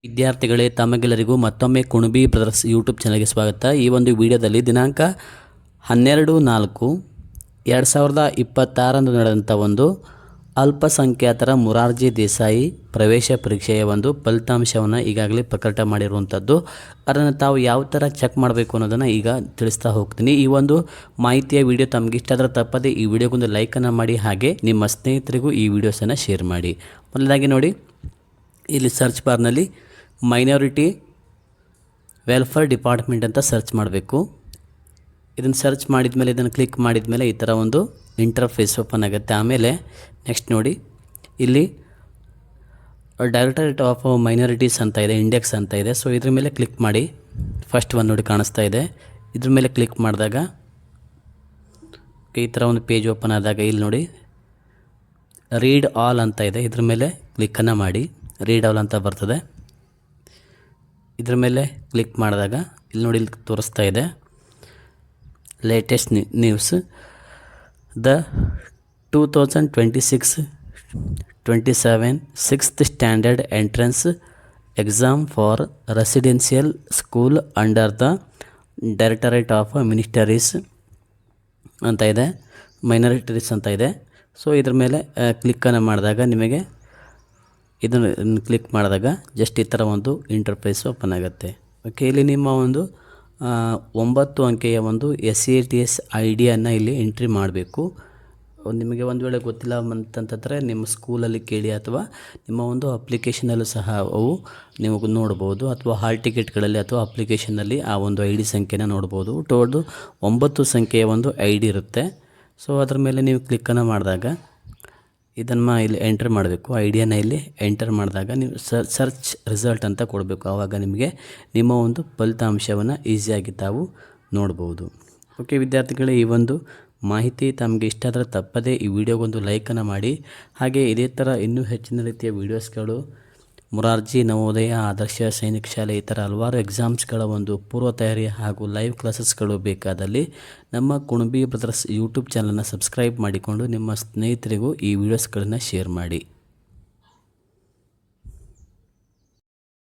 ವಿದ್ಯಾರ್ಥಿಗಳೇ, ತಮಗೆಲ್ಲರಿಗೂ ಮತ್ತೊಮ್ಮೆ ಕುಣಬಿ ಬ್ರದರ್ಸ್ ಯೂಟ್ಯೂಬ್ ಚಾನಲ್ಗೆ ಸ್ವಾಗತ. ಈ ಒಂದು ವಿಡಿಯೋದಲ್ಲಿ ದಿನಾಂಕ 12/4/2026 ನಡೆದಂಥ ಒಂದು ಅಲ್ಪಸಂಖ್ಯಾತರ ಮೊರಾರ್ಜಿ ದೇಸಾಯಿ ಪ್ರವೇಶ ಪರೀಕ್ಷೆಯ ಒಂದು ಫಲಿತಾಂಶವನ್ನು ಈಗಾಗಲೇ ಪ್ರಕಟ ಮಾಡಿರುವಂಥದ್ದು. ಅದನ್ನು ತಾವು ಯಾವ ಥರ ಚೆಕ್ ಮಾಡಬೇಕು ಅನ್ನೋದನ್ನು ಈಗ ತಿಳಿಸ್ತಾ ಹೋಗ್ತೀನಿ. ಈ ಒಂದು ಮಾಹಿತಿಯ ವಿಡಿಯೋ ತಮಗೆ ಇಷ್ಟ ಆದರೆ ತಪ್ಪದೆ ಈ ವಿಡಿಯೋಗೊಂದು ಲೈಕನ್ನು ಮಾಡಿ, ಹಾಗೆ ನಿಮ್ಮ ಸ್ನೇಹಿತರಿಗೂ ಈ ವಿಡಿಯೋಸನ್ನು ಶೇರ್ ಮಾಡಿ. ಮೊದಲಾಗಿ ನೋಡಿ, ಇಲ್ಲಿ ಸರ್ಚ್ ಬಾರ್ನಲ್ಲಿ ಮೈನಾರಿಟಿ ವೆಲ್ಫೇರ್ ಡಿಪಾರ್ಟ್ಮೆಂಟ್ ಅಂತ ಸರ್ಚ್ ಮಾಡಬೇಕು. ಇದನ್ನು ಸರ್ಚ್ ಮಾಡಿದ ಮೇಲೆ ಇದನ್ನು ಕ್ಲಿಕ್ ಮಾಡಿದ ಮೇಲೆ ಈ ಥರ ಒಂದು ಇಂಟರ್ಫೇಸ್ ಓಪನ್ ಆಗುತ್ತೆ. ಆಮೇಲೆ ನೆಕ್ಸ್ಟ್ ನೋಡಿ, ಇಲ್ಲಿ ಡೈರೆಕ್ಟರೇಟ್ ಆಫ್ ಮೈನಾರಿಟೀಸ್ ಅಂತ ಇದೆ, ಇಂಡೆಕ್ಸ್ ಅಂತ ಇದೆ. ಸೊ ಇದ್ರ ಮೇಲೆ ಕ್ಲಿಕ್ ಮಾಡಿ. ಫಸ್ಟ್ ಒಂದು ನೋಡಿ ಕಾಣಿಸ್ತಾ ಇದೆ. ಇದ್ರ ಮೇಲೆ ಕ್ಲಿಕ್ ಮಾಡಿದಾಗ ಈ ಥರ ಒಂದು ಪೇಜ್ ಓಪನ್ ಆದಾಗ ಇಲ್ಲಿ ನೋಡಿ ರೀಡ್ ಆಲ್ ಅಂತ ಇದೆ. ಇದ್ರ ಮೇಲೆ ಕ್ಲಿಕ್ಕನ್ನು ಮಾಡಿ. ರೀಡ್ ಆಲ್ ಅಂತ ಬರ್ತದೆ. ಇದ್ರ ಮೇಲೆ ಕ್ಲಿಕ್ ಮಾಡಿದಾಗ ಇಲ್ಲಿ ನೋಡಿ, ಇಲ್ಲಿ ತೋರಿಸ್ತಾ ಇದೆ latest news. The 2026-27 6th standard entrance exam for residential school under the directorate of ministries ಅಂತ ಇದೆ, ಮೈನಾರಿಟೀಸ್ ಅಂತ ಇದೆ. ಸೊ ಇದ್ರ ಮೇಲೆ ಕ್ಲಿಕ್ಕನ್ನು ಮಾಡಿದಾಗ ನಿಮಗೆ ಇದನ್ನು ಕ್ಲಿಕ್ ಮಾಡಿದಾಗ ಜಸ್ಟ್ ಈ ಥರ ಒಂದು ಇಂಟರ್ಫೇಸ್ ಓಪನ್ ಆಗುತ್ತೆ. ಓಕೆ, ಇಲ್ಲಿ ನಿಮ್ಮ ಒಂದು 9 ಅಂಕೆಯ ಒಂದು SATS ಐಡಿಯನ್ನು ಇಲ್ಲಿ ಎಂಟ್ರಿ ಮಾಡಬೇಕು. ನಿಮಗೆ ಒಂದು ವೇಳೆ ಗೊತ್ತಿಲ್ಲ ಅಂತಂತಂದರೆ ನಿಮ್ಮ ಸ್ಕೂಲಲ್ಲಿ ಕೇಳಿ, ಅಥವಾ ನಿಮ್ಮ ಒಂದು ಅಪ್ಲಿಕೇಶನಲ್ಲೂ ಸಹ ಅವು ನೀವು ನೋಡ್ಬೋದು, ಅಥವಾ ಹಾಲ್ ಟಿಕೆಟ್ಗಳಲ್ಲಿ ಅಥವಾ ಅಪ್ಲಿಕೇಶನಲ್ಲಿ ಆ ಒಂದು ID ಸಂಖ್ಯೆನ ನೋಡ್ಬೋದು. ಟೋಟಲ್ 9 ಸಂಖ್ಯೆಯ ಒಂದು ID ಇರುತ್ತೆ. ಸೊ ಅದ್ರ ಮೇಲೆ ನೀವು ಕ್ಲಿಕ್ಕನ್ನು ಮಾಡಿದಾಗ ಇದನ್ನು ಇಲ್ಲಿ ಎಂಟರ್ ಮಾಡಬೇಕು. ಐಡಿಯಾನ ಇಲ್ಲಿ ಎಂಟರ್ ಮಾಡಿದಾಗ ನೀವು ಸರ್ಚ್ ರಿಸಲ್ಟ್ ಅಂತ ಕೊಡಬೇಕು. ಆವಾಗ ನಿಮಗೆ ನಿಮ್ಮ ಒಂದು ಫಲಿತಾಂಶವನ್ನು ಈಸಿಯಾಗಿ ತಾವು ನೋಡ್ಬೋದು. ಓಕೆ ವಿದ್ಯಾರ್ಥಿಗಳೇ, ಈ ಒಂದು ಮಾಹಿತಿ ತಮಗೆ ಇಷ್ಟ ಆದರೆ ತಪ್ಪದೇ ಈ ವಿಡಿಯೋಗೊಂದು ಲೈಕನ್ನು ಮಾಡಿ. ಹಾಗೆ ಇದೇ ಥರ ಇನ್ನೂ ಹೆಚ್ಚಿನ ರೀತಿಯ ವೀಡಿಯೋಸ್ಗಳು, ಮೊರಾರ್ಜಿ, ನವೋದಯ, ಆದರ್ಶ ಸೈನಿಕ ಶಾಲೆ, ಈ ಥರ ಹಲವಾರು ಎಕ್ಸಾಮ್ಸ್ಗಳ ಒಂದು ಪೂರ್ವ ತಯಾರಿ ಹಾಗೂ ಲೈವ್ ಕ್ಲಾಸಸ್ಗಳು ಬೇಕಾದಲ್ಲಿ ನಮ್ಮ ಕುಣಬಿ ಬ್ರದರ್ಸ್ ಯೂಟ್ಯೂಬ್ ಚಾನಲನ್ನು ಸಬ್ಸ್ಕ್ರೈಬ್ ಮಾಡಿಕೊಂಡು ನಿಮ್ಮ ಸ್ನೇಹಿತರಿಗೂ ಈ ವಿಡಿಯೋಸ್ಗಳನ್ನು ಶೇರ್ ಮಾಡಿ.